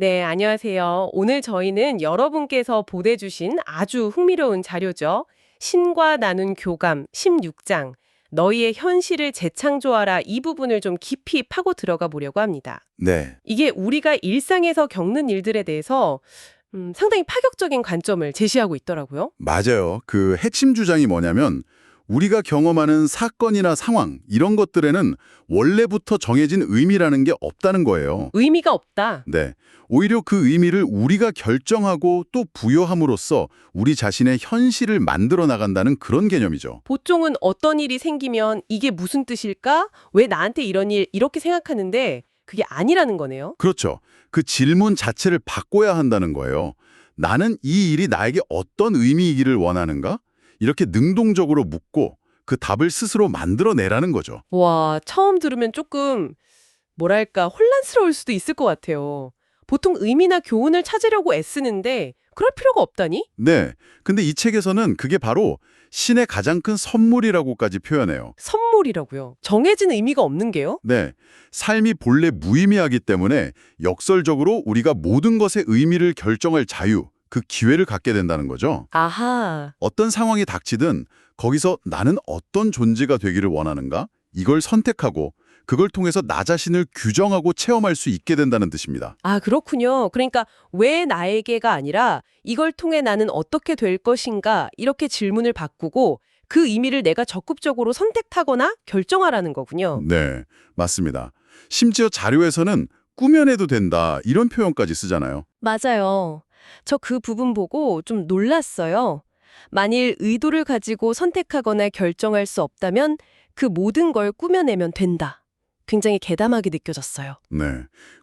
네, 안녕하세요. 오늘 저희는 여러분께서 보내주신 아주 흥미로운 자료죠. 신과 나눈 교감 16장, 너희의 현실을 재창조하라 이 부분을 좀 깊이 파고 들어가 보려고 합니다. 네, 이게 우리가 일상에서 겪는 일들에 대해서 상당히 파격적인 관점을 제시하고 있더라고요. 맞아요. 그 핵심 주장이 뭐냐면 우리가 경험하는 사건이나 상황 이런 것들에는 원래부터 정해진 의미라는 게 없다는 거예요. 의미가 없다. 네, 오히려 그 의미를 우리가 결정하고 또 부여함으로써 우리 자신의 현실을 만들어 나간다는 그런 개념이죠. 보통은 어떤 일이 생기면 이게 무슨 뜻일까? 왜 나한테 이런 일 이렇게 생각하는데 그게 아니라는 거네요. 그렇죠. 그 질문 자체를 바꿔야 한다는 거예요. 나는 이 일이 나에게 어떤 의미이기를 원하는가? 이렇게 능동적으로 묻고 그 답을 스스로 만들어내라는 거죠. 와, 처음 들으면 조금 뭐랄까 혼란스러울 수도 있을 것 같아요. 보통 의미나 교훈을 찾으려고 애쓰는데 그럴 필요가 없다니? 네. 근데 이 책에서는 그게 바로 신의 가장 큰 선물이라고까지 표현해요. 선물이라고요. 정해진 의미가 없는 게요? 네. 삶이 본래 무의미하기 때문에 역설적으로 우리가 모든 것의 의미를 결정할 자유, 그 기회를 갖게 된다는 거죠. 아하. 어떤 상황이 닥치든 거기서 나는 어떤 존재가 되기를 원하는가? 이걸 선택하고 그걸 통해서 나 자신을 규정하고 체험할 수 있게 된다는 뜻입니다. 아, 그렇군요. 그러니까 왜 나에게가 아니라 이걸 통해 나는 어떻게 될 것인가 이렇게 질문을 바꾸고 그 의미를 내가 적극적으로 선택하거나 결정하라는 거군요. 네, 맞습니다. 심지어 자료에서는 꾸며내도 된다 이런 표현까지 쓰잖아요. 맞아요. 저 그 부분 보고 좀 놀랐어요. 만일 의도를 가지고 선택하거나 결정할 수 없다면 그 모든 걸 꾸며내면 된다. 굉장히 개담하게 느껴졌어요. 네.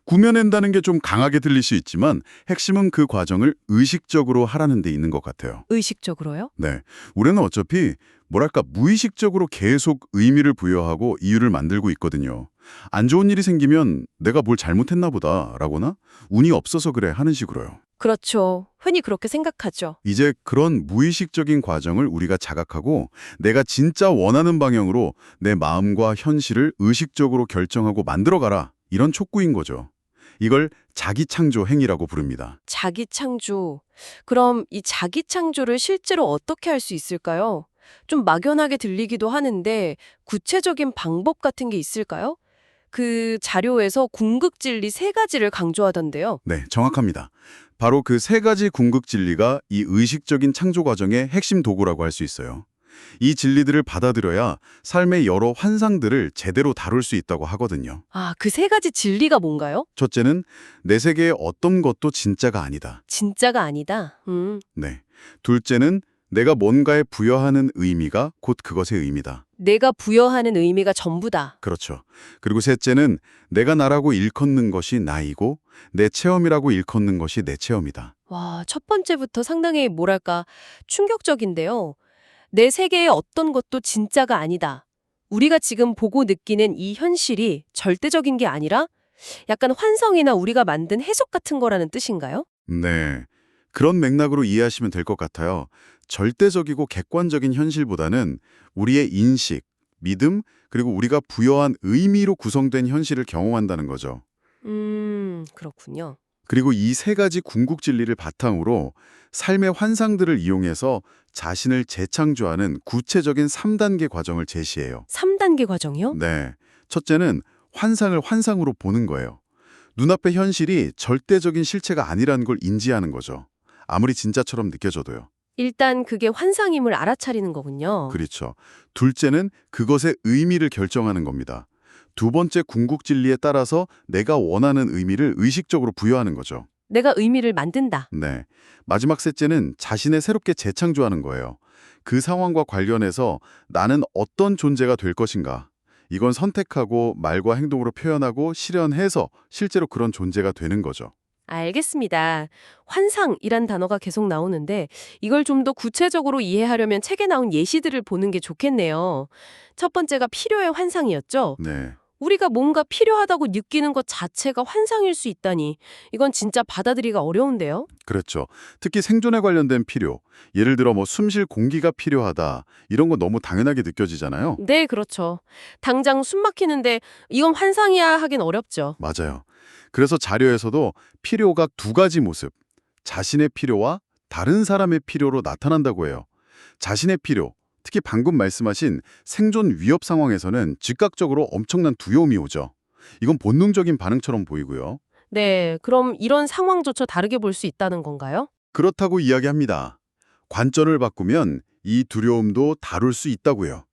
구며낸다는 게 좀 강하게 들릴 수 있지만 핵심은 그 과정을 의식적으로 하라는 데 있는 것 같아요. 의식적으로요? 네. 우리는 어차피 뭐랄까 무의식적으로 계속 의미를 부여하고 이유를 만들고 있거든요. 안 좋은 일이 생기면 내가 뭘 잘못했나 보다라거나 운이 없어서 그래 하는 식으로요. 그렇죠. 흔히 그렇게 생각하죠. 이제 그런 무의식적인 과정을 우리가 자각하고 내가 진짜 원하는 방향으로 내 마음과 현실을 의식적으로 결정하고 만들어가라. 이런 촉구인 거죠. 이걸 자기창조 행위라고 부릅니다. 자기 창조. 그럼 이 자기 창조를 실제로 어떻게 할 수 있을까요? 좀 막연하게 들리기도 하는데 구체적인 방법 같은 게 있을까요? 그 자료에서 궁극진리 세 가지를 강조하던데요. 네, 정확합니다. 바로 그 세 가지 궁극 진리가 이 의식적인 창조 과정의 핵심 도구라고 할 수 있어요. 이 진리들을 받아들여야 삶의 여러 환상들을 제대로 다룰 수 있다고 하거든요. 아, 그 세 가지 진리가 뭔가요? 첫째는 내 세계의 어떤 것도 진짜가 아니다. 진짜가 아니다. 네. 둘째는 내가 뭔가에 부여하는 의미가 곧 그것의 의미다. 내가 부여하는 의미가 전부다. 그렇죠. 그리고 셋째는 내가 나라고 일컫는 것이 나이고 내 체험이라고 일컫는 것이 내 체험이다. 와, 첫 번째부터 상당히 뭐랄까 충격적인데요. 내 세계의 어떤 것도 진짜가 아니다. 우리가 지금 보고 느끼는 이 현실이 절대적인 게 아니라 약간 환상이나 우리가 만든 해석 같은 거라는 뜻인가요? 네. 그런 맥락으로 이해하시면 될 것 같아요. 절대적이고 객관적인 현실보다는 우리의 인식, 믿음, 그리고 우리가 부여한 의미로 구성된 현실을 경험한다는 거죠. 그렇군요. 그리고 이 세 가지 궁극 진리를 바탕으로 삶의 환상들을 이용해서 자신을 재창조하는 구체적인 3단계 과정을 제시해요. 3단계 과정이요? 네. 첫째는 환상을 환상으로 보는 거예요. 눈앞의 현실이 절대적인 실체가 아니라는 걸 인지하는 거죠. 아무리 진짜처럼 느껴져도요. 일단 그게 환상임을 알아차리는 거군요. 그렇죠. 둘째는 그것의 의미를 결정하는 겁니다. 두 번째 궁극 진리에 따라서 내가 원하는 의미를 의식적으로 부여하는 거죠. 내가 의미를 만든다. 네. 마지막 셋째는 자신을 새롭게 재창조하는 거예요. 그 상황과 관련해서 나는 어떤 존재가 될 것인가. 이건 선택하고 말과 행동으로 표현하고 실현해서 실제로 그런 존재가 되는 거죠. 알겠습니다. 환상이란 단어가 계속 나오는데 이걸 좀 더 구체적으로 이해하려면 책에 나온 예시들을 보는 게 좋겠네요. 첫 번째가 필요의 환상이었죠. 네. 우리가 뭔가 필요하다고 느끼는 것 자체가 환상일 수 있다니 이건 진짜 받아들이기가 어려운데요. 그렇죠. 특히 생존에 관련된 필요. 예를 들어 뭐 숨쉴 공기가 필요하다. 이런 거 너무 당연하게 느껴지잖아요. 네, 그렇죠. 당장 숨 막히는데 이건 환상이야 하긴 어렵죠. 맞아요. 그래서 자료에서도 필요가 두 가지 모습, 자신의 필요와 다른 사람의 필요로 나타난다고 해요. 자신의 필요, 특히 방금 말씀하신 생존 위협 상황에서는 즉각적으로 엄청난 두려움이 오죠. 이건 본능적인 반응처럼 보이고요. 네, 그럼 이런 상황조차 다르게 볼 수 있다는 건가요? 그렇다고 이야기합니다. 관점을 바꾸면 이 두려움도 다룰 수 있다고요.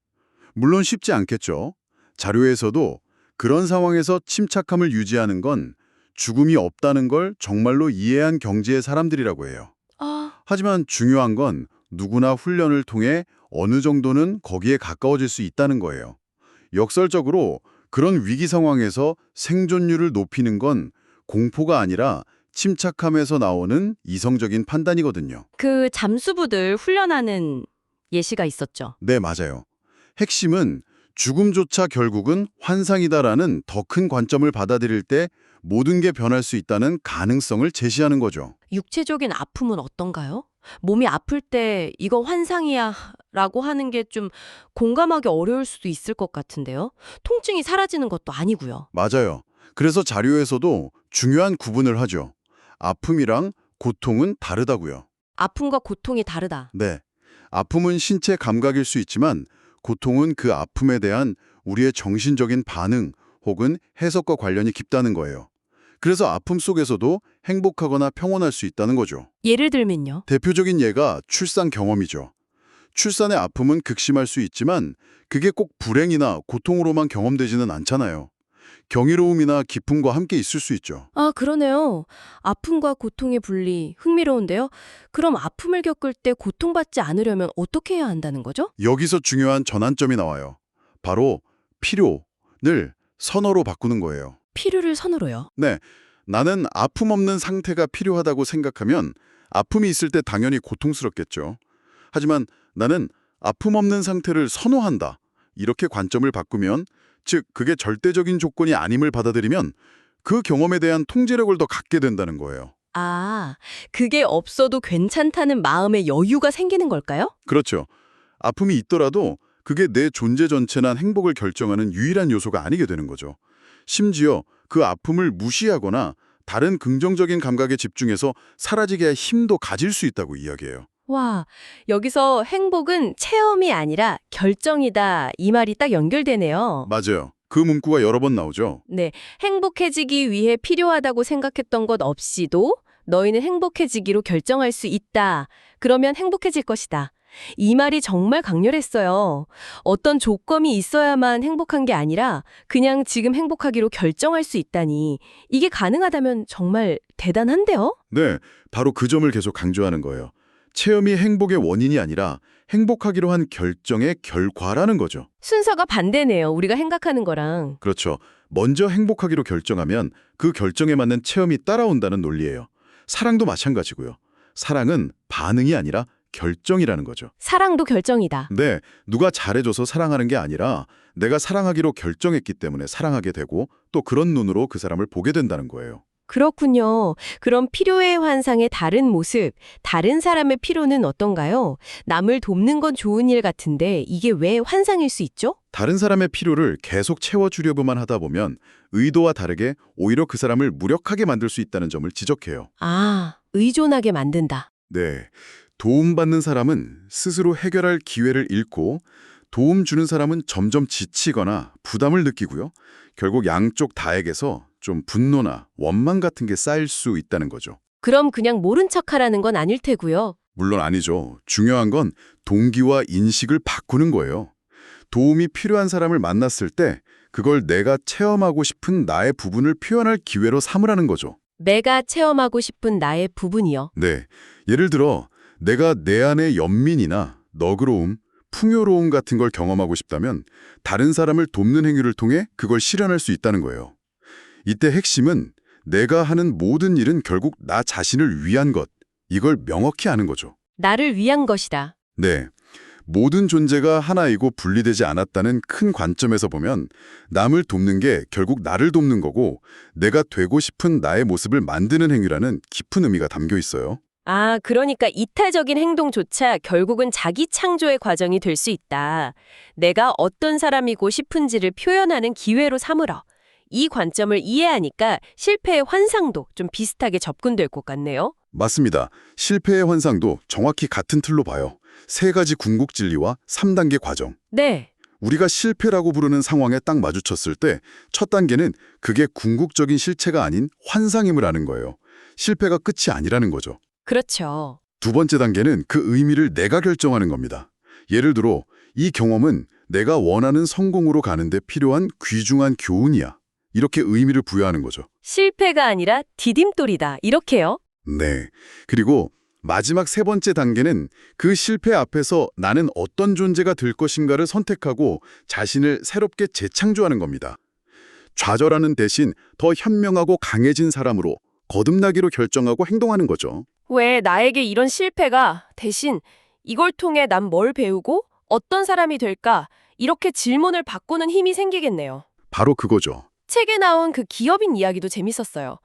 물론 쉽지 않겠죠. 자료에서도 그런 상황에서 침착함을 유지하는 건 죽음이 없다는 걸 정말로 이해한 경지의 사람들이라고 해요. 아, 하지만 중요한 건 누구나 훈련을 통해 어느 정도는 거기에 가까워질 수 있다는 거예요. 역설적으로 그런 위기 상황에서 생존율을 높이는 건 공포가 아니라 침착함에서 나오는 이성적인 판단이거든요. 그 잠수부들 훈련하는 예시가 있었죠. 네, 맞아요. 핵심은 죽음조차 결국은 환상이다라는 더 큰 관점을 받아들일 때 모든 게 변할 수 있다는 가능성을 제시하는 거죠. 육체적인 아픔은 어떤가요? 몸이 아플 때 이거 환상이야 라고 하는 게 좀 공감하기 어려울 수도 있을 것 같은데요. 통증이 사라지는 것도 아니고요. 맞아요. 그래서 자료에서도 중요한 구분을 하죠. 아픔이랑 고통은 다르다고요. 아픔과 고통이 다르다. 네. 아픔은 신체 감각일 수 있지만 고통은 그 아픔에 대한 우리의 정신적인 반응 혹은 해석과 관련이 깊다는 거예요. 그래서 아픔 속에서도 행복하거나 평온할 수 있다는 거죠. 예를 들면요. 대표적인 예가 출산 경험이죠. 출산의 아픔은 극심할 수 있지만 그게 꼭 불행이나 고통으로만 경험되지는 않잖아요. 경이로움이나 기쁨과 함께 있을 수 있죠. 아, 그러네요. 아픔과 고통의 분리, 흥미로운데요. 그럼 아픔을 겪을 때 고통받지 않으려면 어떻게 해야 한다는 거죠? 여기서 중요한 전환점이 나와요. 바로 필요를 선어로 바꾸는 거예요. 필요를 선으로요. 네, 나는 아픔 없는 상태가 필요하다고 생각하면 아픔이 있을 때 당연히 고통스럽겠죠. 하지만 나는 아픔 없는 상태를 선호한다. 이렇게 관점을 바꾸면, 즉 그게 절대적인 조건이 아님을 받아들이면 그 경험에 대한 통제력을 더 갖게 된다는 거예요. 아, 그게 없어도 괜찮다는 마음의 여유가 생기는 걸까요? 그렇죠. 아픔이 있더라도 그게 내 존재 전체나 행복을 결정하는 유일한 요소가 아니게 되는 거죠. 심지어 그 아픔을 무시하거나 다른 긍정적인 감각에 집중해서 사라지게 할 힘도 가질 수 있다고 이야기해요. 와, 여기서 행복은 체험이 아니라 결정이다. 이 말이 딱 연결되네요. 맞아요. 그 문구가 여러 번 나오죠. 네, 행복해지기 위해 필요하다고 생각했던 것 없이도 너희는 행복해지기로 결정할 수 있다. 그러면 행복해질 것이다. 이 말이 정말 강렬했어요. 어떤 조건이 있어야만 행복한 게 아니라 그냥 지금 행복하기로 결정할 수 있다니. 이게 가능하다면 정말 대단한데요? 네, 바로 그 점을 계속 강조하는 거예요. 체험이 행복의 원인이 아니라 행복하기로 한 결정의 결과라는 거죠. 순서가 반대네요. 우리가 생각하는 거랑. 그렇죠. 먼저 행복하기로 결정하면 그 결정에 맞는 체험이 따라온다는 논리예요. 사랑도 마찬가지고요. 사랑은 반응이 아니라 결정이라는 거죠. 사랑도 결정이다. 네, 누가 잘해줘서 사랑하는 게 아니라 내가 사랑하기로 결정했기 때문에 사랑하게 되고 또 그런 눈으로 그 사람을 보게 된다는 거예요. 그렇군요. 그럼 필요의 환상의 다른 모습, 다른 사람의 필요는 어떤가요? 남을 돕는 건 좋은 일 같은데 이게 왜 환상일 수 있죠? 다른 사람의 필요를 계속 채워주려고만 하다 보면 의도와 다르게 오히려 그 사람을 무력하게 만들 수 있다는 점을 지적해요. 아, 의존하게 만든다. 네, 도움받는 사람은 스스로 해결할 기회를 잃고 도움 주는 사람은 점점 지치거나 부담을 느끼고요. 결국 양쪽 다에게서 좀 분노나 원망 같은 게 쌓일 수 있다는 거죠. 그럼 그냥 모른 척하라는 건 아닐 테고요. 물론 아니죠. 중요한 건 동기와 인식을 바꾸는 거예요. 도움이 필요한 사람을 만났을 때 그걸 내가 체험하고 싶은 나의 부분을 표현할 기회로 삼으라는 거죠. 내가 체험하고 싶은 나의 부분이요. 네, 예를 들어 내가 내 안의 연민이나 너그러움, 풍요로움 같은 걸 경험하고 싶다면 다른 사람을 돕는 행위를 통해 그걸 실현할 수 있다는 거예요. 이때 핵심은 내가 하는 모든 일은 결국 나 자신을 위한 것, 이걸 명확히 아는 거죠. 나를 위한 것이다. 네, 모든 존재가 하나이고 분리되지 않았다는 큰 관점에서 보면 남을 돕는 게 결국 나를 돕는 거고 내가 되고 싶은 나의 모습을 만드는 행위라는 깊은 의미가 담겨 있어요. 아, 그러니까 이타적인 행동조차 결국은 자기 창조의 과정이 될 수 있다. 내가 어떤 사람이고 싶은지를 표현하는 기회로 삼으러. 이 관점을 이해하니까 실패의 환상도 좀 비슷하게 접근될 것 같네요. 맞습니다. 실패의 환상도 정확히 같은 틀로 봐요. 세 가지 궁극 진리와 3단계 과정. 네. 우리가 실패라고 부르는 상황에 딱 마주쳤을 때 첫 단계는 그게 궁극적인 실체가 아닌 환상임을 아는 거예요. 실패가 끝이 아니라는 거죠. 그렇죠. 두 번째 단계는 그 의미를 내가 결정하는 겁니다. 예를 들어 이 경험은 내가 원하는 성공으로 가는데 필요한 귀중한 교훈이야. 이렇게 의미를 부여하는 거죠. 실패가 아니라 디딤돌이다. 이렇게요. 네. 그리고 마지막 세 번째 단계는 그 실패 앞에서 나는 어떤 존재가 될 것인가를 선택하고 자신을 새롭게 재창조하는 겁니다. 좌절하는 대신 더 현명하고 강해진 사람으로 거듭나기로 결정하고 행동하는 거죠. 왜 나에게 이런 실패가 대신 이걸 통해 난 뭘 배우고 어떤 사람이 될까? 이렇게 질문을 바꾸는 힘이 생기겠네요. 바로 그거죠. 책에 나온 그 기업인 이야기도 재밌었어요.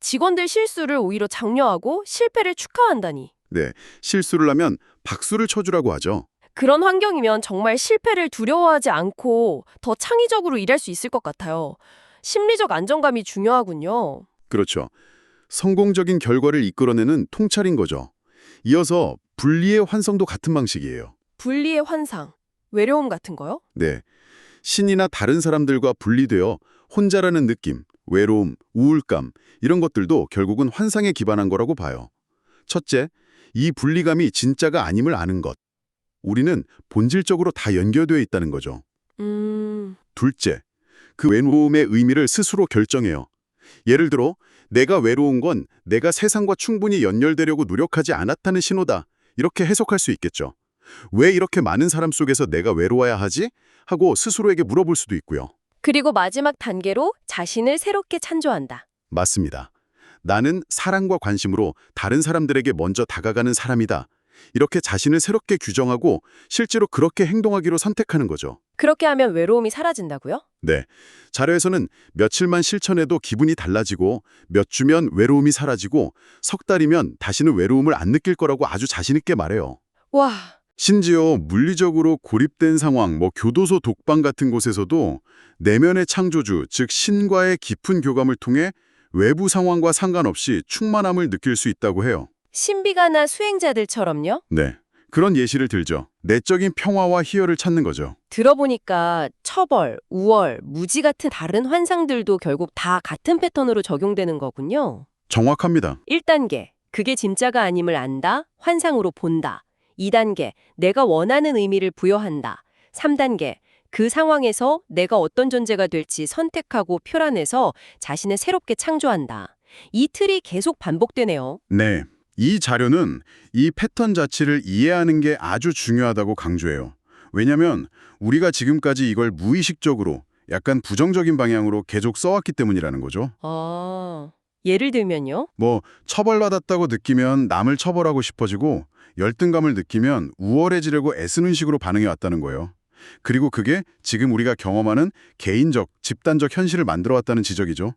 직원들 실수를 오히려 장려하고 실패를 축하한다니. 네. 실수를 하면 박수를 쳐주라고 하죠. 그런 환경이면 정말 실패를 두려워하지 않고 더 창의적으로 일할 수 있을 것 같아요. 심리적 안정감이 중요하군요. 그렇죠. 성공적인 결과를 이끌어내는 통찰인 거죠. 이어서 분리의 환상도 같은 방식이에요. 분리의 환상, 외로움 같은 거요? 네. 신이나 다른 사람들과 분리되어 혼자라는 느낌, 외로움, 우울감 이런 것들도 결국은 환상에 기반한 거라고 봐요. 첫째, 이 분리감이 진짜가 아님을 아는 것. 우리는 본질적으로 다 연결되어 있다는 거죠. 둘째, 그 외로움의 의미를 스스로 결정해요. 예를 들어 내가 외로운 건 내가 세상과 충분히 연결되려고 노력하지 않았다는 신호다. 이렇게 해석할 수 있겠죠. 왜 이렇게 많은 사람 속에서 내가 외로워야 하지? 하고 스스로에게 물어볼 수도 있고요. 그리고 마지막 단계로 자신을 새롭게 창조한다. 맞습니다. 나는 사랑과 관심으로 다른 사람들에게 먼저 다가가는 사람이다. 이렇게 자신을 새롭게 규정하고 실제로 그렇게 행동하기로 선택하는 거죠. 그렇게 하면 외로움이 사라진다고요? 네. 자료에서는 며칠만 실천해도 기분이 달라지고 몇 주면 외로움이 사라지고 석 달이면 다시는 외로움을 안 느낄 거라고 아주 자신 있게 말해요. 와, 심지어 물리적으로 고립된 상황, 교도소 독방 같은 곳에서도 내면의 창조주, 즉 신과의 깊은 교감을 통해 외부 상황과 상관없이 충만함을 느낄 수 있다고 해요. 신비가나 수행자들처럼요? 네. 그런 예시를 들죠. 내적인 평화와 희열을 찾는 거죠. 들어보니까 처벌, 우월, 무지 같은 다른 환상들도 결국 다 같은 패턴으로 적용되는 거군요. 정확합니다. 1단계, 그게 진짜가 아님을 안다, 환상으로 본다. 2단계, 내가 원하는 의미를 부여한다. 3단계, 그 상황에서 내가 어떤 존재가 될지 선택하고 표현해서 자신을 새롭게 창조한다. 이 틀이 계속 반복되네요. 네. 이 자료는 이 패턴 자체를 이해하는 게 아주 중요하다고 강조해요. 왜냐하면 우리가 지금까지 이걸 무의식적으로 약간 부정적인 방향으로 계속 써왔기 때문이라는 거죠. 예를 들면요? 처벌받았다고 느끼면 남을 처벌하고 싶어지고 열등감을 느끼면 우월해지려고 애쓰는 식으로 반응해 왔다는 거예요. 그리고 그게 지금 우리가 경험하는 개인적, 집단적 현실을 만들어 왔다는 지적이죠.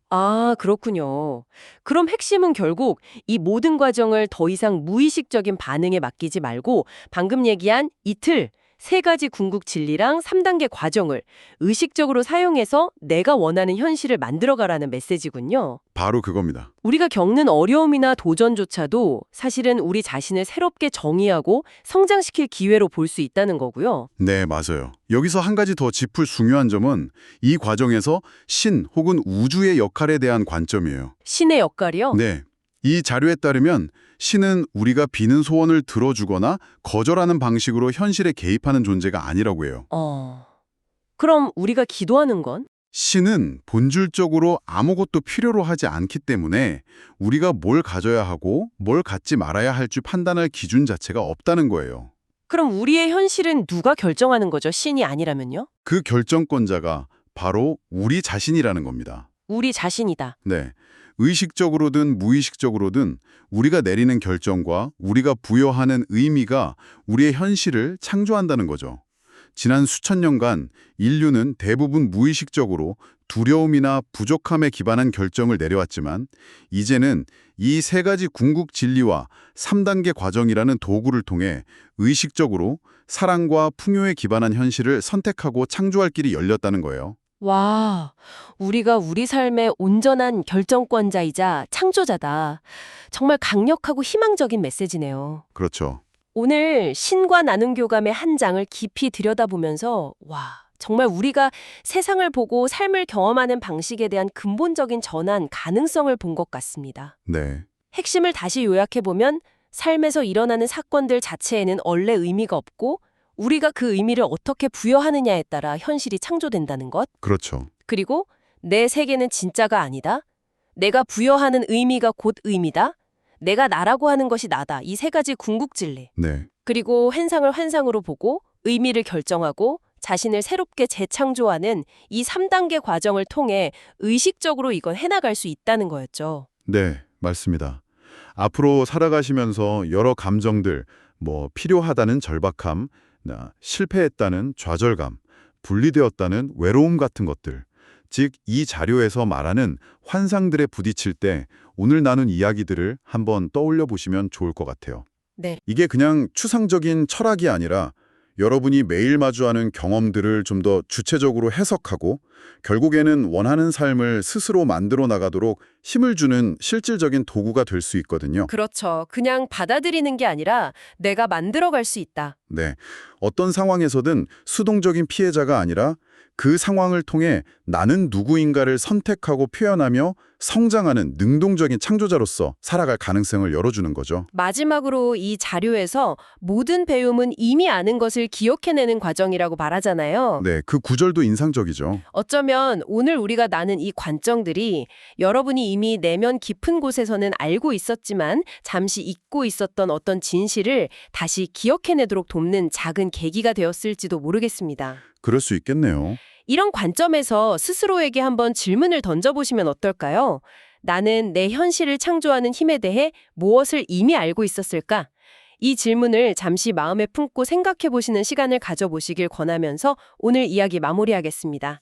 그렇군요. 그럼 핵심은 결국 이 모든 과정을 더 이상 무의식적인 반응에 맡기지 말고 방금 얘기한 이 틀, 세 가지 궁극 진리랑 3단계 과정을 의식적으로 사용해서 내가 원하는 현실을 만들어가라는 메시지군요. 바로 그겁니다. 우리가 겪는 어려움이나 도전조차도 사실은 우리 자신을 새롭게 정의하고 성장시킬 기회로 볼 수 있다는 거고요. 네, 맞아요. 여기서 한 가지 더 짚을 중요한 점은 이 과정에서 신 혹은 우주의 역할에 대한 관점이에요. 신의 역할이요? 네. 이 자료에 따르면 신은 우리가 비는 소원을 들어주거나 거절하는 방식으로 현실에 개입하는 존재가 아니라고 해요. 그럼 우리가 기도하는 건? 신은 본질적으로 아무것도 필요로 하지 않기 때문에 우리가 뭘 가져야 하고 뭘 갖지 말아야 할지 판단할 기준 자체가 없다는 거예요. 그럼 우리의 현실은 누가 결정하는 거죠? 신이 아니라면요? 그 결정권자가 바로 우리 자신이라는 겁니다. 우리 자신이다. 네. 의식적으로든 무의식적으로든 우리가 내리는 결정과 우리가 부여하는 의미가 우리의 현실을 창조한다는 거죠. 지난 수천 년간 인류는 대부분 무의식적으로 두려움이나 부족함에 기반한 결정을 내려왔지만 이제는 이 세 가지 궁극 진리와 3단계 과정이라는 도구를 통해 의식적으로 사랑과 풍요에 기반한 현실을 선택하고 창조할 길이 열렸다는 거예요. 와, 우리가 우리 삶의 온전한 결정권자이자 창조자다. 정말 강력하고 희망적인 메시지네요. 그렇죠. 오늘 신과 나눈 교감의 한 장을 깊이 들여다보면서 와, 정말 우리가 세상을 보고 삶을 경험하는 방식에 대한 근본적인 전환 가능성을 본 것 같습니다. 네. 핵심을 다시 요약해보면 삶에서 일어나는 사건들 자체에는 원래 의미가 없고 우리가 그 의미를 어떻게 부여하느냐에 따라 현실이 창조된다는 것. 그렇죠. 그리고 내 세계는 진짜가 아니다. 내가 부여하는 의미가 곧 의미다. 내가 나라고 하는 것이 나다. 이 세 가지 궁극진리. 네. 그리고 환상을 환상으로 보고 의미를 결정하고 자신을 새롭게 재창조하는 이 3단계 과정을 통해 의식적으로 이건 해나갈 수 있다는 거였죠. 네, 맞습니다. 앞으로 살아가시면서 여러 감정들, 필요하다는 절박함, 실패했다는 좌절감, 분리되었다는 외로움 같은 것들, 즉 이 자료에서 말하는 환상들에 부딪힐 때 오늘 나눈 이야기들을 한번 떠올려 보시면 좋을 것 같아요. 네. 이게 그냥 추상적인 철학이 아니라 여러분이 매일 마주하는 경험들을 좀 더 주체적으로 해석하고 결국에는 원하는 삶을 스스로 만들어 나가도록 힘을 주는 실질적인 도구가 될 수 있거든요. 그렇죠. 그냥 받아들이는 게 아니라 내가 만들어갈 수 있다. 네. 어떤 상황에서든 수동적인 피해자가 아니라 그 상황을 통해 나는 누구인가를 선택하고 표현하며 성장하는 능동적인 창조자로서 살아갈 가능성을 열어주는 거죠. 마지막으로 이 자료에서 모든 배움은 이미 아는 것을 기억해내는 과정이라고 말하잖아요. 네, 그 구절도 인상적이죠. 어쩌면 오늘 우리가 나눈 이 관점들이 여러분이 이미 내면 깊은 곳에서는 알고 있었지만 잠시 잊고 있었던 어떤 진실을 다시 기억해내도록 돕는 작은 계기가 되었을지도 모르겠습니다. 그럴 수 있겠네요. 이런 관점에서 스스로에게 한번 질문을 던져보시면 어떨까요? 나는 내 현실을 창조하는 힘에 대해 무엇을 이미 알고 있었을까? 이 질문을 잠시 마음에 품고 생각해 보시는 시간을 가져보시길 권하면서 오늘 이야기 마무리하겠습니다.